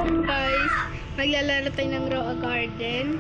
Guys, maglalaro tayo ng Grow a Garden.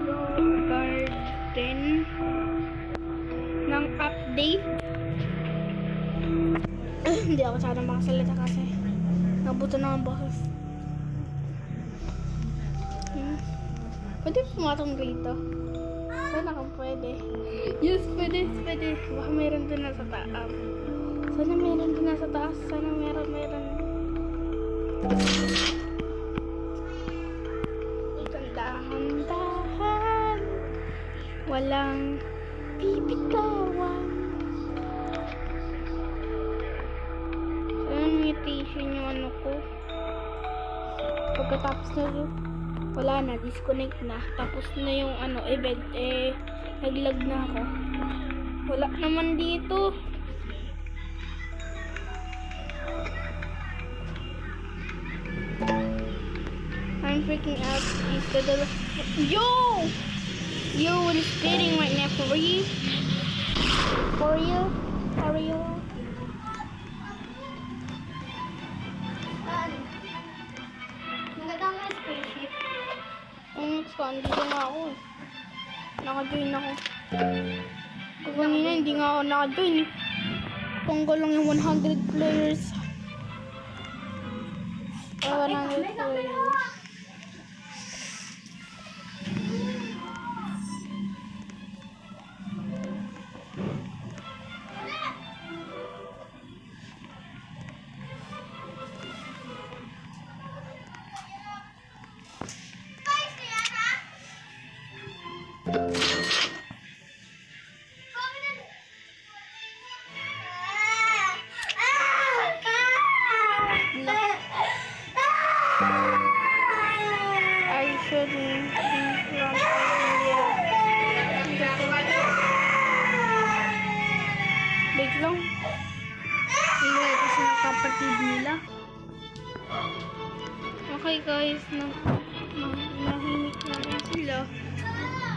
Grow a Garden ng update. Hindi ako sana makasalita kasi nabuto na ang boses. Pwede pumatong rito. Sana kung pwede. Yes, pwede. Baka meron din na sa taas. Sana meron din na sa taas. Sana meron. Dahan-dahan. Walang pipitawan. Sana mutation yung ano ko. Pagkatapos na rin, wala na, disconnect na. Tapos na yung event, naglag na ako. Wala naman dito. I'm freaking out. Is the Yo! You will spitting right now for you. For you. Nagandang na spaceship. Dito nga ako. Naka-join ako. Kung kanina hindi nga ako naka-join. Tungkol lang yung 100 players. 100 players. Wait lang. Iway kasi ng kapatid nila. Okay guys, nahimik na rin sila.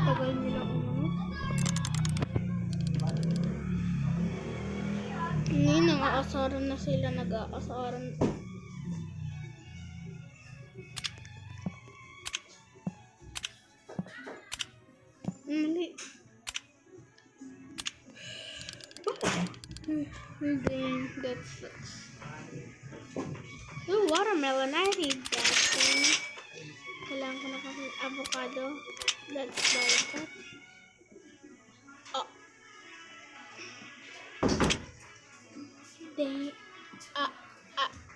Tagal nila Hindi, nang-aasaran na sila. Nag-aasaran. Mali. And then that sucks. Ooh, watermelon. I hate that thing. Kailangan ko na kasi avocado. Let's try that. Oh. Then,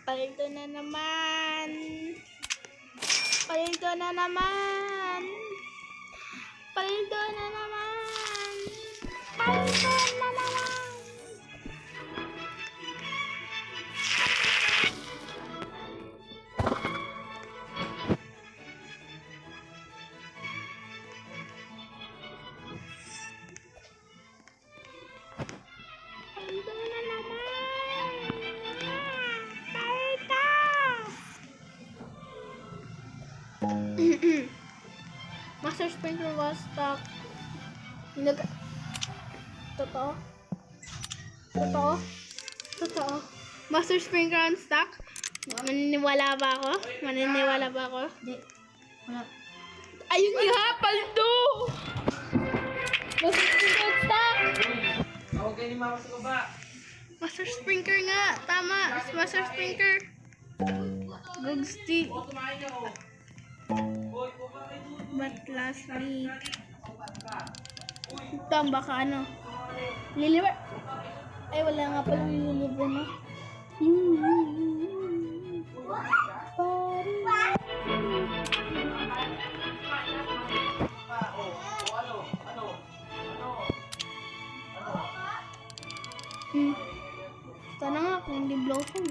palito na naman. Palito na naman. Master Sprinkler was stuck. Totoo. Master Sprinkler unstuck. Maniniwala ba ako? Hindi. Wala. Ayun nga, paldo! Master Sprinkler unstuck! Huwag kayo ni Mama sa baba. Master Sprinkler nga. Tama. Master Sprinkler. Gagsti. But last week. Ito, baka Liliver. Ay, wala nga palang Liliver, no? Sana nga kung hindi blossom.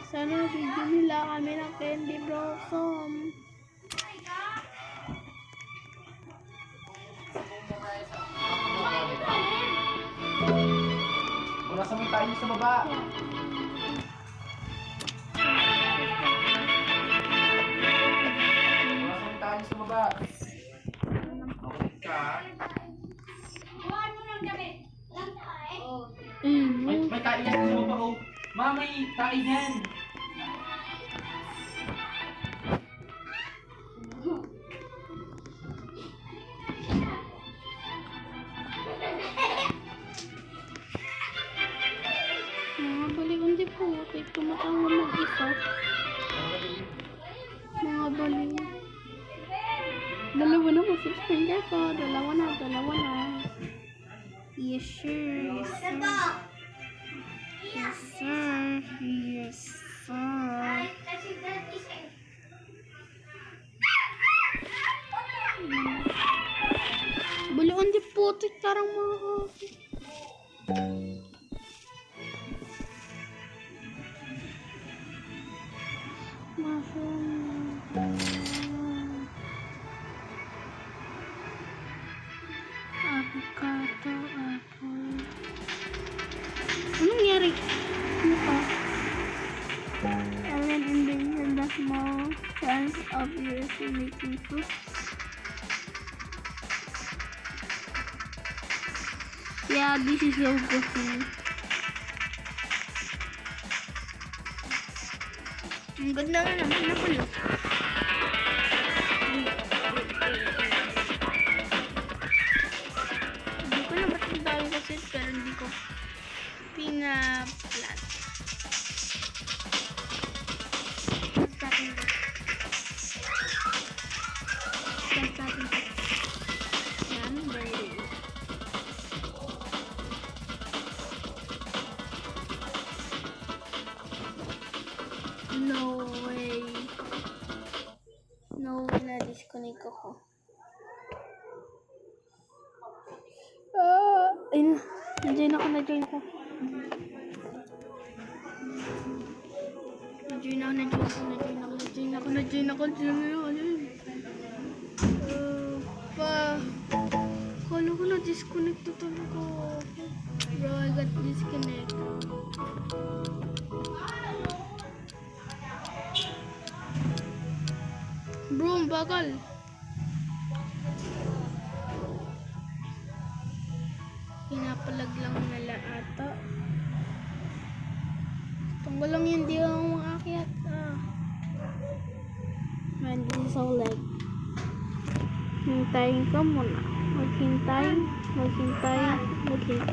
Sana bigyan nila kami ng candy blossom. Wala sa mga tayo sa baba. Buwan mo ng gabi. Lang tayo. May kain yan sa baba, oh. Ma, may tae yan. Mga baliwan di po. Kaya tumatawa mag-isa. Mga baliw. Dalawa na po. Six finger ko. Dalawa na. Yes, sir. Yes, sir. Yes, sir. Yes, sir. Baliwan di po. Tarang mga happy. Avocado, apple. Anong nangyari? Ano pa? Alien ending and the small chance of yours in making food. Yeah, this is so good. Ang ganda nga naman na pala. Hindi ko na ba't ang dami kasi pero hindi ko pinaplat. Number. No way. No way na disconnect ako. Ayun na. Na-join ako. Na-join ako. Kala ko na-disconnect na talaga ako. Bro, I got disconnect. Bro, ang bagal. Pinapalag lang nila ata. Tunggal lang yun, di ako makakyat. Man, this is so lag. Hintayin ka muna. Maghintay.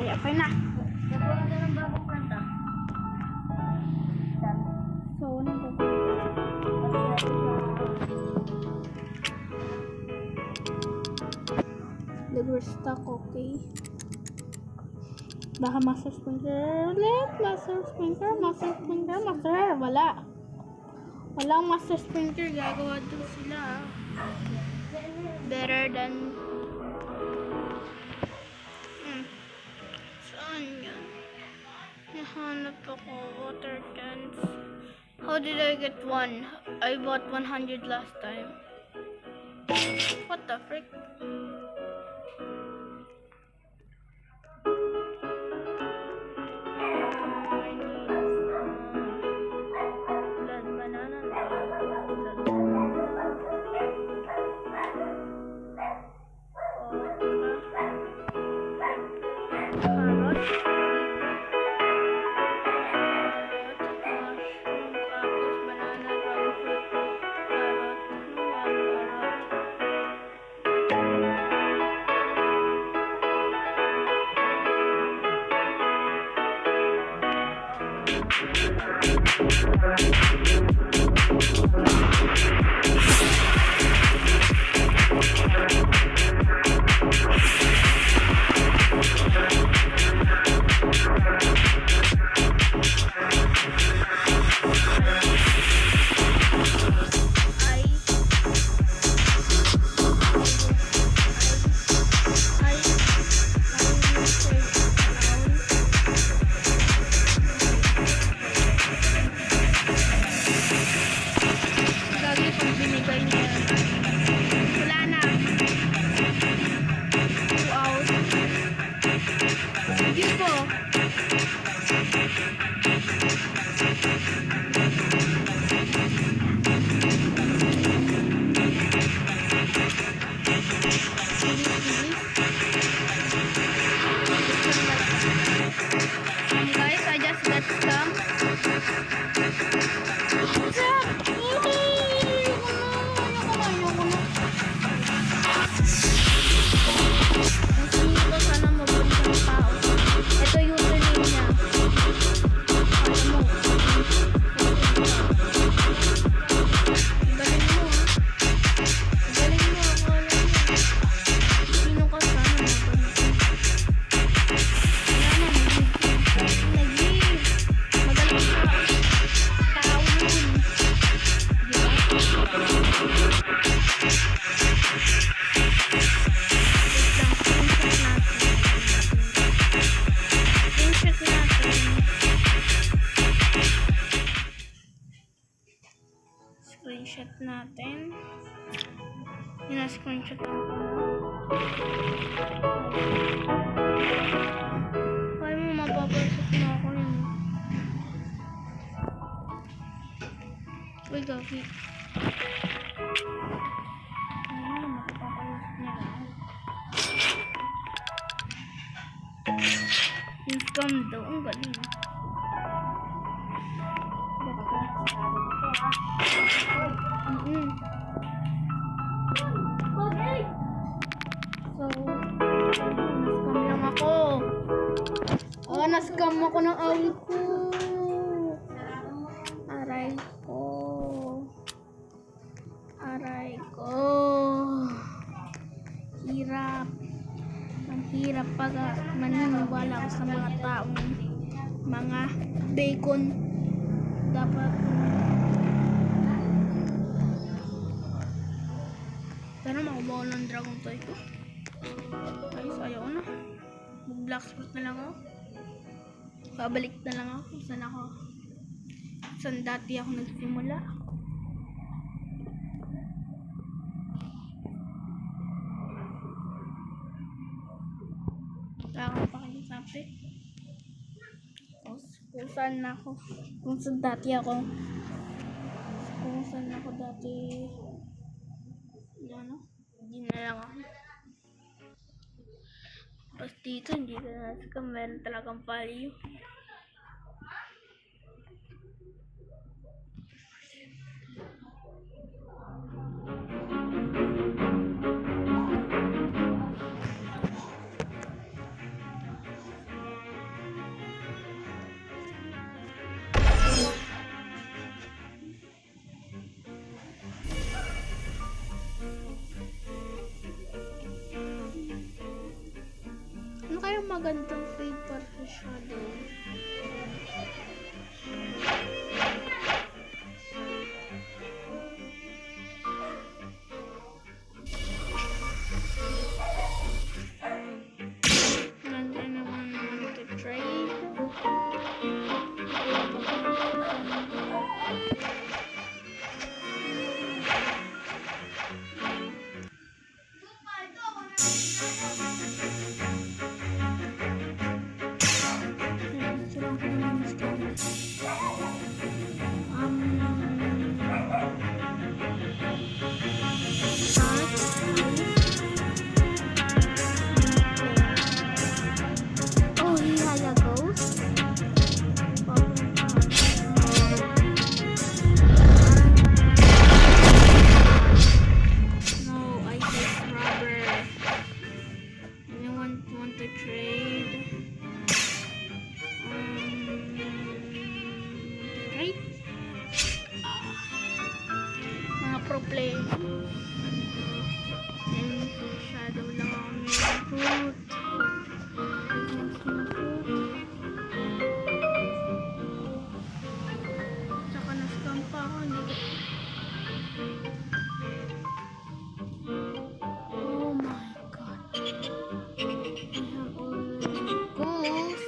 Okay na. Nagawa ka ng bagong kanta. So, ano ba? We're stuck, okay? Baka master sprinkler ulit. Master sprinkler. Wala. Walang master sprinkler. Gagawa doon sila. Better than... Saan yan? Nahanap ako. Water cans. How did I get one? I bought 100 last time. What the frick? Lagi pang binigay niya. guys, let's come. Sana mabalik ang tao. Ito yung username niya. Ano mo? Galing mo, ha? Galing mo, ako alam mo. Sino ka sana mabalik? Wala na, nag-give. Magaling ka. Tao yun. Diba? Screenshot natin. Screenshot lang ko na. Kaya mo mapapasok na ako yun. Uy, gabi. Ano, mapapasok niya lang. Yung scam daw, ang galing. So, na-scam lang ako. Na-scam ako ng awit ko. Aray ko. Aray ko. Hirap. Ang hirap pag maniniwala ko sa mga taong mga bacon. Dapat sana makubaw ng dragon toy ko. Ayos, ayaw na. Mag-black spot na lang ako. Babalik na lang ako kung saan dati ako nagsimula. Wala akong pakisabi. Kung saan dati ano, hindi na lang ako. Tapos dito, hindi na nasa meron talagang value. Ano kaya magandang fade para sa shadow? Nandiyan naman to trade. Oh, he has a ghost. No, I take rubber. Anyone want to trade? Right? Mga pro player. And shadow lang ako nilipot. Tsaka na-scam pa ako. Oh my god. I have all the goals.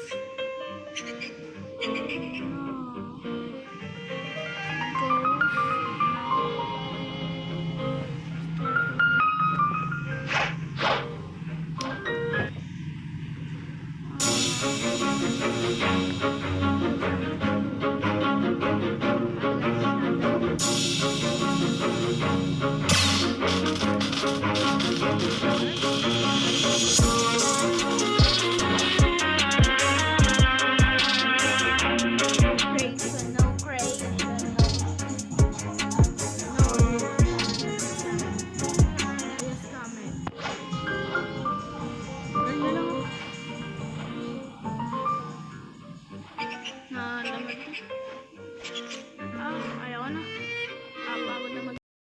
naman to.